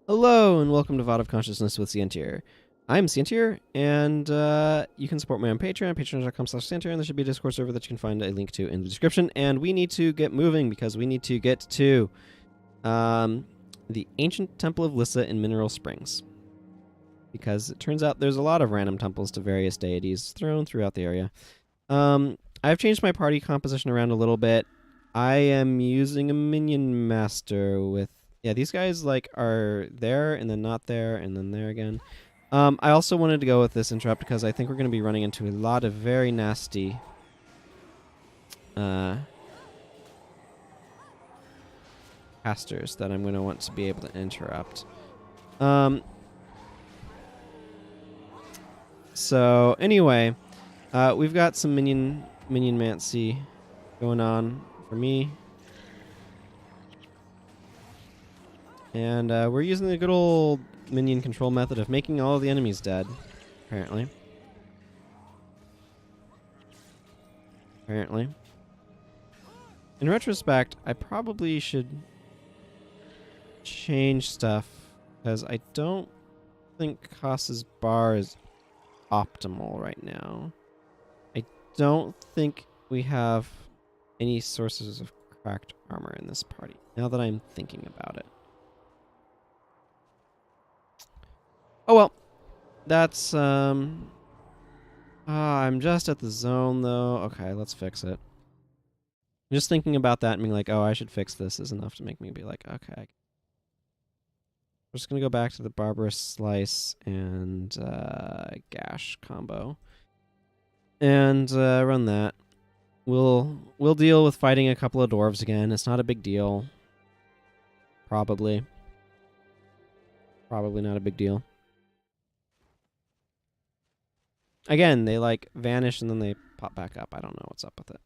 Hello and welcome to VOD of Consciousness with Sientir. I'm Sientir, and you can support me on Patreon, patreon.com/Sientir, and there should be a Discord server that you can find a link to in the description. And we need to get moving because we need to get to the ancient temple of Lyssa in Mineral Springs. Because it turns out there's a lot of random temples to various deities thrown throughout the area. I've changed my party composition around a little bit. I am using a minion master with... Yeah, these guys like are there and then not there and then there again. I also wanted to go with this interrupt because I think we're going to be running into a lot of very nasty casters that I'm going to want to be able to interrupt. So anyway, we've got some minion mancy going on for me. And we're using the good old minion control method of making all of the enemies dead, apparently. In retrospect, I probably should change stuff, because I don't think Koss's bar is optimal right now. I don't think we have any sources of cracked armor in this party, now that I'm thinking about it. Oh well, that's, I'm just at the zone though. Okay, let's fix it. Just thinking about that and being like, oh, I should fix this is enough to make me be like, okay. We're just gonna go back to the Barbarous Slice and Gash combo. And run that. We'll deal with fighting a couple of dwarves again. It's not a big deal. Probably not a big deal. Again, they like vanish and then they pop back up. I don't know what's up with it.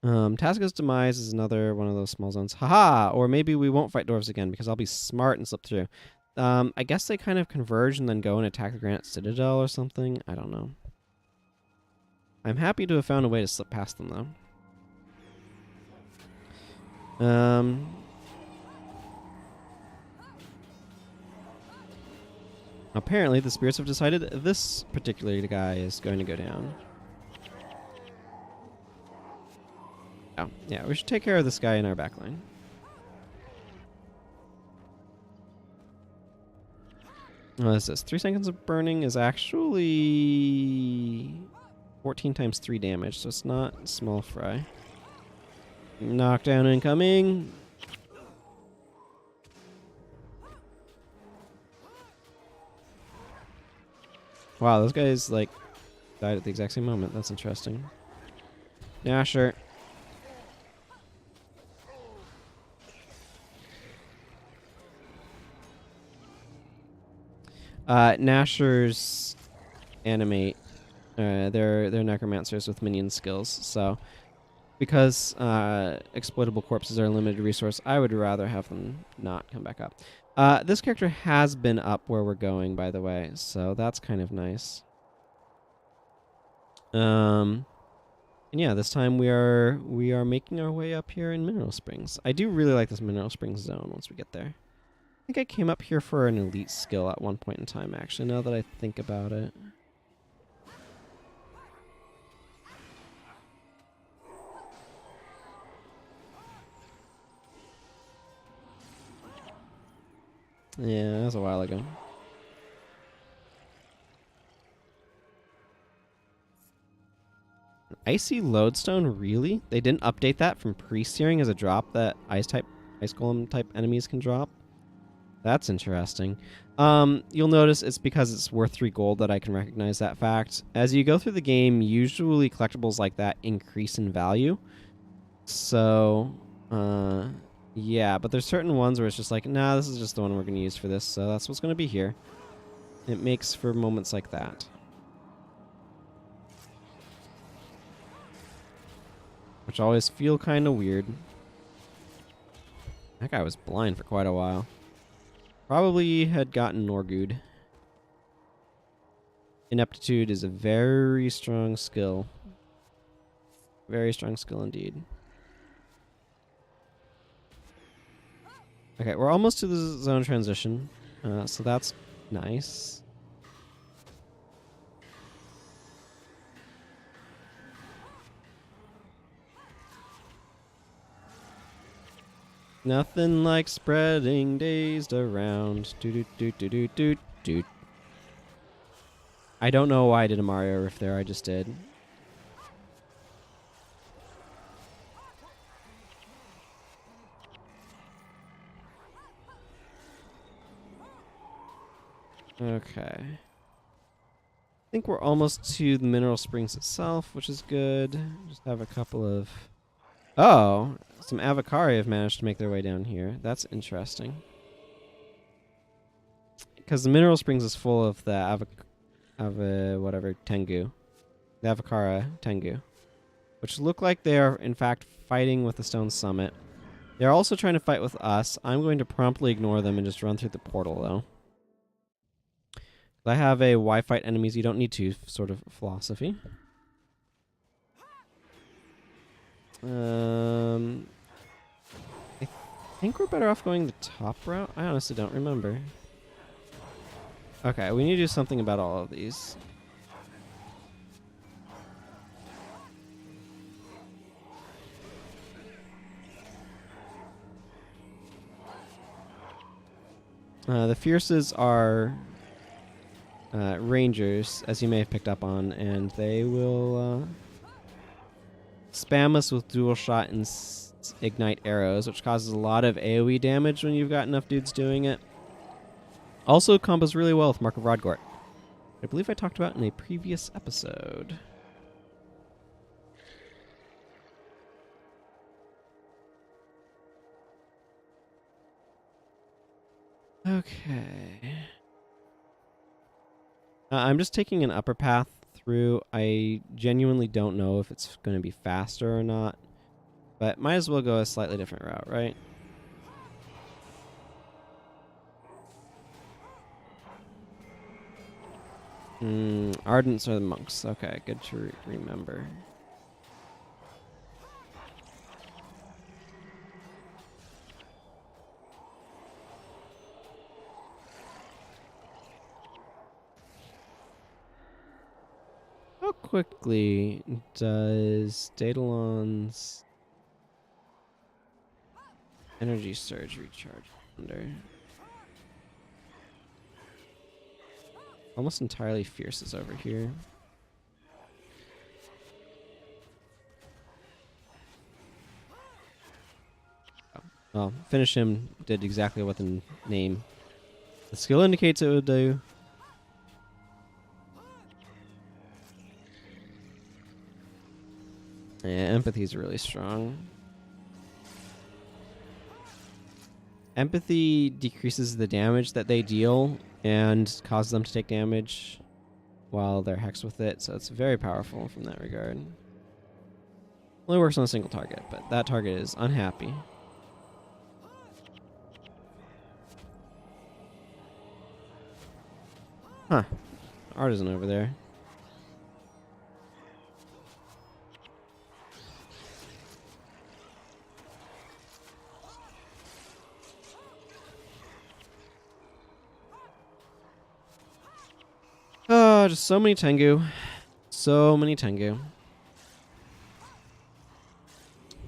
Tasca's Demise is another one of those small zones. Haha! Or maybe we won't fight dwarves again because I'll be smart and slip through. I guess they kind of converge and then go and attack the Granite Citadel or something. I don't know. I'm happy to have found a way to slip past them, though. Apparently, the spirits have decided this particular guy is going to go down. Oh, yeah, we should take care of this guy in our backline. What is this? 3 seconds of burning is actually 14 times 3 damage, so it's not small fry. Knockdown incoming. Wow, those guys, like, died at the exact same moment. That's interesting. Yeah, sure. Nashers animate. They're necromancers with minion skills, so because exploitable corpses are a limited resource, I would rather have them not come back up. This character has been up where we're going, by the way, so that's kind of nice. And yeah, this time we are making our way up here in Mineral Springs. I do really like this Mineral Springs zone once we get there. I think I came up here for an elite skill at one point in time, actually, now that I think about it. Yeah, that was a while ago. Icy Lodestone, really? They didn't update that from pre-searing as a drop that ice golem type enemies can drop? That's interesting. You'll notice it's because it's worth 3 gold that I can recognize that fact. As you go through the game, usually collectibles like that increase in value. So, yeah, but there's certain ones where it's just like, nah, this is just the one we're going to use for this, so that's what's going to be here. It makes for moments like that. Which always feel kind of weird. That guy was blind for quite a while. Probably had gotten Norgud. Ineptitude is a very strong skill. Very strong skill indeed. Okay, we're almost to the zone transition, so that's nice. Nothing like spreading dazed around. Do. I don't know why I did a Mario riff there. I just did. Okay. I think we're almost to the mineral springs itself, which is good. Just have a couple of... Oh! Some Avocari have managed to make their way down here. That's interesting. Because the mineral springs is full of the whatever, Tengu. The Avocara Tengu. Which look like they are, in fact, fighting with the Stone Summit. They're also trying to fight with us. I'm going to promptly ignore them and just run through the portal, though. I have a why fight enemies you don't need to sort of philosophy. I think we're better off going the top route. I honestly don't remember. Okay, we need to do something about all of these. The Fierces are rangers, as you may have picked up on, and they will spam us with dual shot and ignite arrows, which causes a lot of AoE damage when you've got enough dudes doing it. Also combos really well with Mark of Rodgort. I believe I talked about in a previous episode. Okay. I'm just taking an upper path through. I genuinely don't know if it's going to be faster or not, but might as well go a slightly different route, right? Ardents are the monks. Okay, good to remember. How quickly does Daedalon's energy surge recharge under? Almost entirely Fierce is over here. Oh. Well, finish him did exactly what the name, the skill indicates it would do. Yeah, empathy's really strong. Empathy decreases the damage that they deal and causes them to take damage while they're hexed with it, so it's very powerful from that regard. Only works on a single target, but that target is unhappy. Huh. Artisan over there. Oh, just so many Tengu. So many Tengu.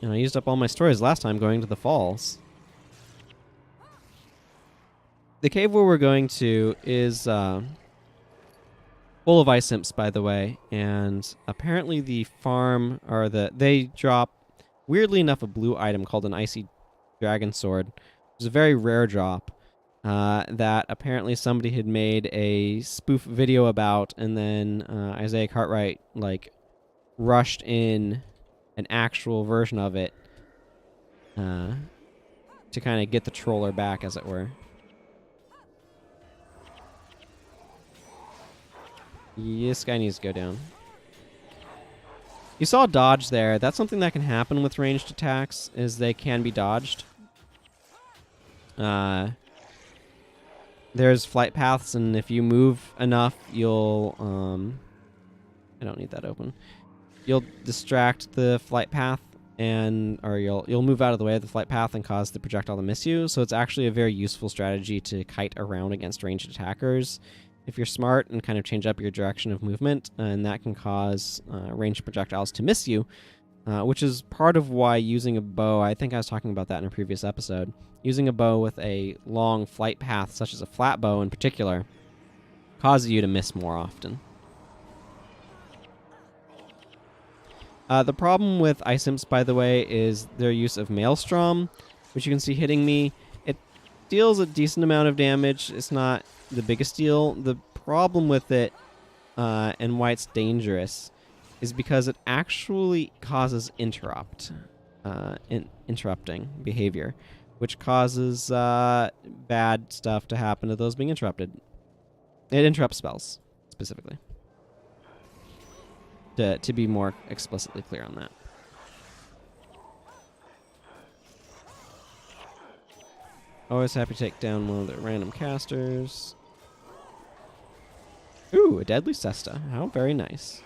And I used up all my stories last time going to the falls. The cave where we're going to is full of ice imps, by the way. And apparently the farm, or they drop, weirdly enough, a blue item called an icy dragon sword. It's a very rare drop. That apparently somebody had made a spoof video about, and then Isaiah Cartwright rushed in an actual version of it to kind of get the troller back, as it were. This guy needs to go down. You saw dodge there. That's something that can happen with ranged attacks, is they can be dodged. There's flight paths, and if you move enough, you'll... I don't need that open. You'll distract the flight path or you'll move out of the way of the flight path and cause the projectile to miss you. So it's actually a very useful strategy to kite around against ranged attackers if you're smart and kind of change up your direction of movement, and that can cause ranged projectiles to miss you, which is part of why using a bow, I think I was talking about that in a previous episode, using a bow with a long flight path, such as a flat bow in particular, causes you to miss more often. The problem with ice imps, by the way, is their use of Maelstrom, which you can see hitting me. It deals a decent amount of damage. It's not the biggest deal. The problem with it, and why it's dangerous, is because it actually causes interrupting behavior, which causes bad stuff to happen to those being interrupted. It interrupts spells, specifically. To be more explicitly clear on that. Always happy to take down one of the random casters. Ooh, a deadly cesta. How very nice.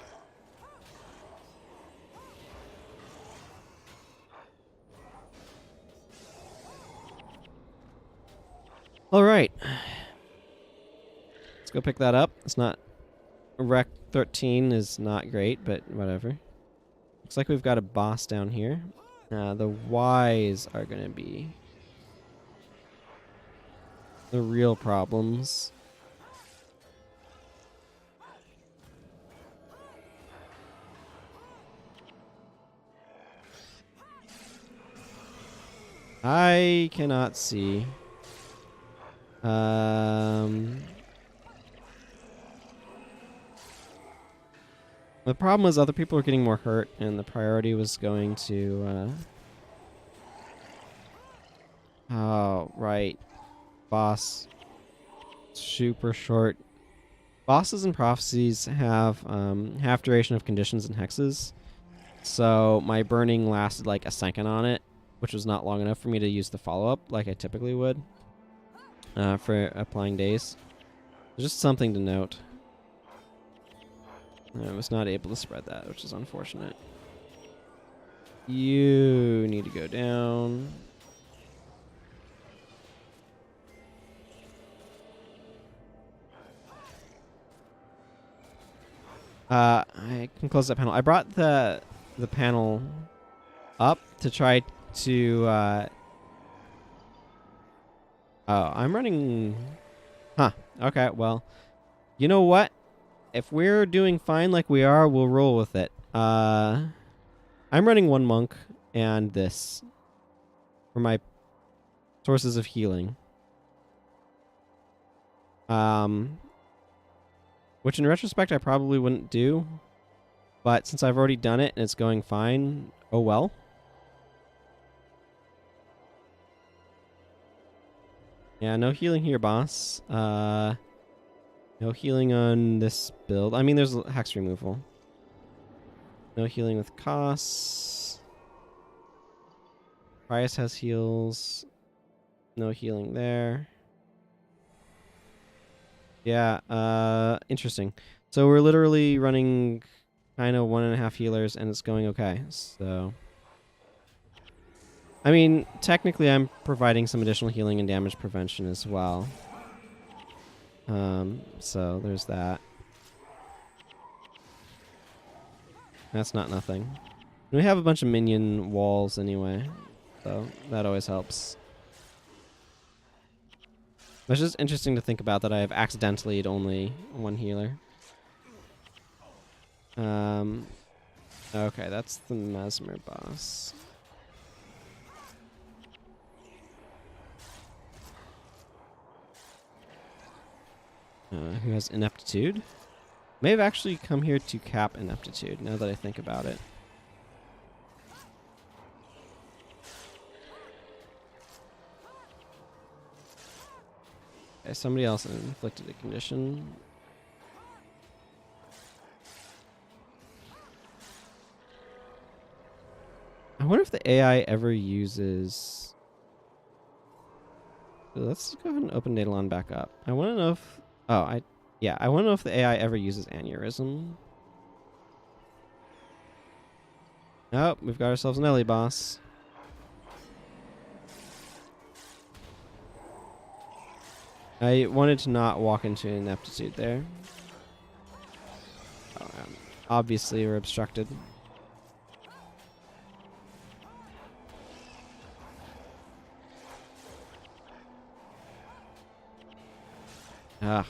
All right. Let's go pick that up. It's not... Rec 13 is not great, but whatever. Looks like we've got a boss down here. The Ys are going to be the real problems. I cannot see. The problem is other people are getting more hurt, and the priority was going to... Oh, right. Boss. Super short. Bosses and prophecies have half duration of conditions and hexes. So my burning lasted like a second on it, which was not long enough for me to use the follow-up like I typically would for applying days. Just something to note. I was not able to spread that, which is unfortunate. You need to go down. I can close that panel. I brought the panel up to try to... Oh, I'm running... Huh. Okay, well, you know what? If we're doing fine like we are, we'll roll with it. I'm running one monk and this for my sources of healing. Which in retrospect I probably wouldn't do. But since I've already done it and it's going fine, oh well. Yeah, no healing here, boss. No healing on this build. I mean, there's hex removal. No healing with costs. Prius has heals. No healing there. Yeah, interesting. So we're literally running kind of 1.5 healers, and it's going okay. So, I mean, technically I'm providing some additional healing and damage prevention as well. So there's that. That's not nothing. We have a bunch of minion walls anyway, so that always helps. It's just interesting to think about that I have accidentally only one healer. Okay, that's the Mesmer boss. Who has ineptitude? May have actually come here to cap ineptitude, now that I think about it. Okay, somebody else inflicted a condition. I wonder if the AI ever uses... Let's go ahead and open Datalon back up. I want to know if... Oh, I want to know if the AI ever uses aneurysm. Oh, we've got ourselves an Ellie boss. I wanted to not walk into ineptitude there. Oh, obviously, we're obstructed. Ah.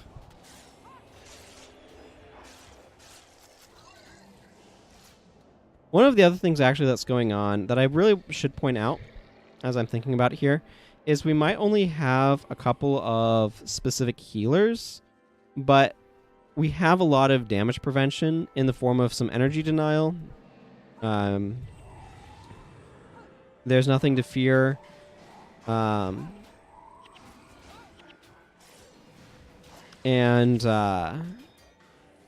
One of the other things actually that's going on that I really should point out as I'm thinking about it here is we might only have a couple of specific healers, but we have a lot of damage prevention in the form of some energy denial. There's nothing to fear. And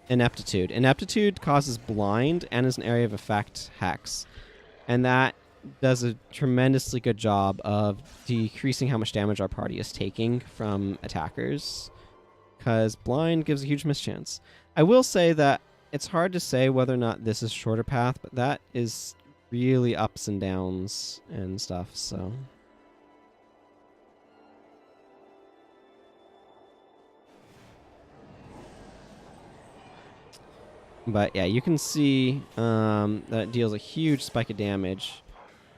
ineptitude. Ineptitude causes blind and is an area of effect hex. And that does a tremendously good job of decreasing how much damage our party is taking from attackers, because blind gives a huge mischance. I will say that it's hard to say whether or not this is shorter path, but that is really ups and downs and stuff, so... But yeah, you can see that it deals a huge spike of damage.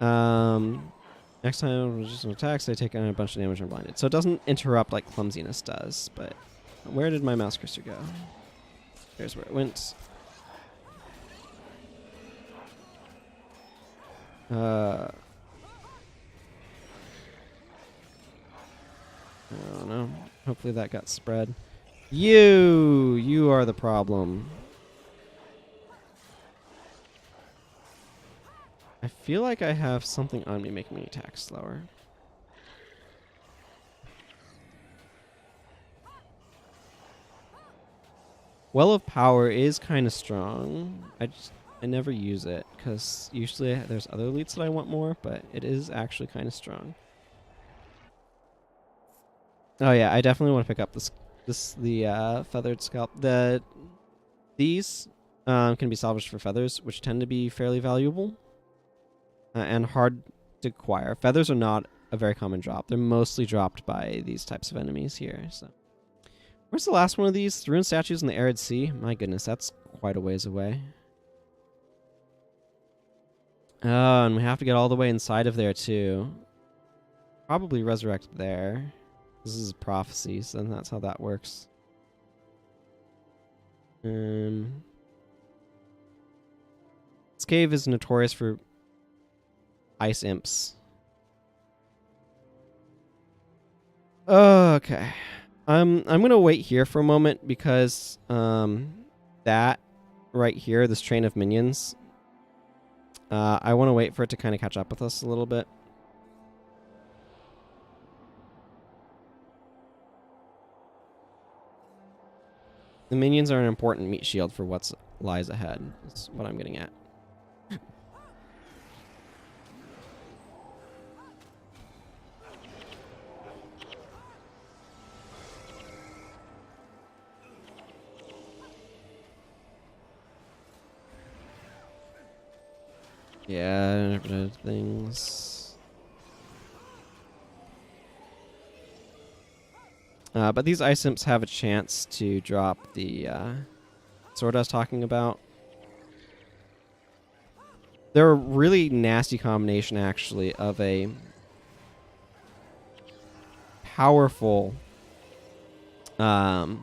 Next time just attacks, they take on a bunch of damage and are blinded. So it doesn't interrupt like clumsiness does. But where did my mouse cursor go? There's where it went. I don't know. Hopefully that got spread. You are the problem. I feel like I have something on me making me attack slower. Well of Power is kind of strong. I never use it because usually there's other elites that I want more, but it is actually kind of strong. Oh yeah, I definitely want to pick up the feathered scalp. These can be salvaged for feathers, which tend to be fairly valuable. And hard to acquire. Feathers are not a very common drop. They're mostly dropped by these types of enemies here. So, where's the last one of these? The ruined statues in the arid sea? My goodness, that's quite a ways away. Oh, and we have to get all the way inside of there too. Probably resurrect there. This is prophecy, so that's how that works. This cave is notorious for ice imps. Okay. I'm gonna wait here for a moment because that right here, this train of minions, I want to wait for it to kind of catch up with us a little bit. The minions are an important meat shield for what lies ahead. That's what I'm getting at. Yeah, things. But these ice imps have a chance to drop the sword I was talking about. They're a really nasty combination, actually, of a powerful area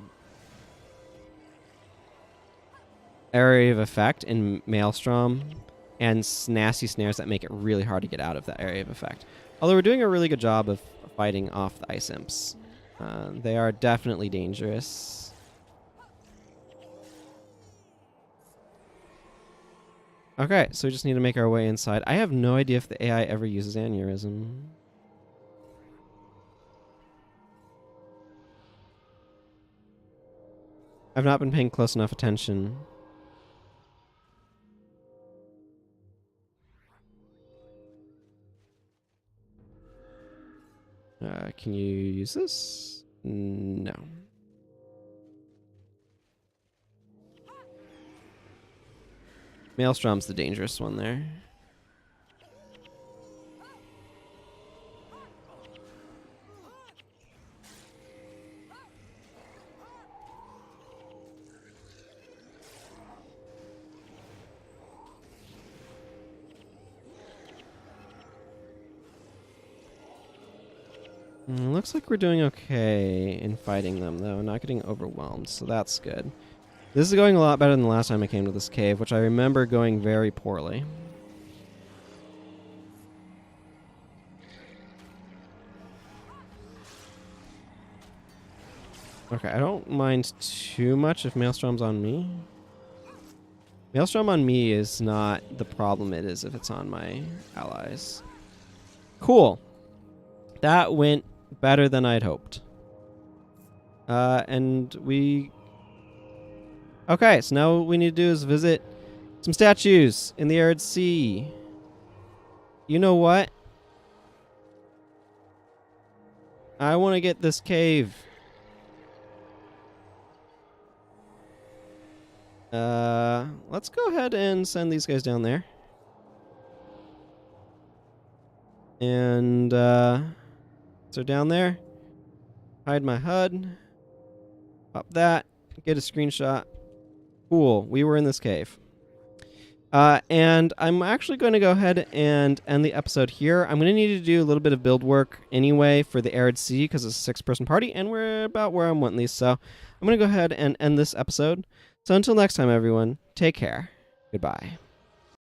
of effect in Maelstrom and nasty snares that make it really hard to get out of that area of effect. Although we're doing a really good job of fighting off the ice imps. They are definitely dangerous. Okay, so we just need to make our way inside. I have no idea if the AI ever uses aneurysm. I've not been paying close enough attention. Can you use this? No. Maelstrom's the dangerous one there. Looks like we're doing okay in fighting them, though. Not getting overwhelmed, so that's good. This is going a lot better than the last time I came to this cave, which I remember going very poorly. Okay, I don't mind too much if Maelstrom's on me. Maelstrom on me is not the problem it is if it's on my allies. Cool. That went better than I'd hoped. And we... Okay, so now what we need to do is visit some statues in the Arid Sea. You know what? I want to get this cave. Let's go ahead and send these guys down there. And, so down there, hide my HUD, pop that, get a screenshot. Cool, we were in this cave. And I'm actually going to go ahead and end the episode here. I'm going to need to do a little bit of build work anyway for the Arid Sea because it's a 6-person party, and we're about where I'm wanting these. So I'm going to go ahead and end this episode. So until next time, everyone, take care. Goodbye.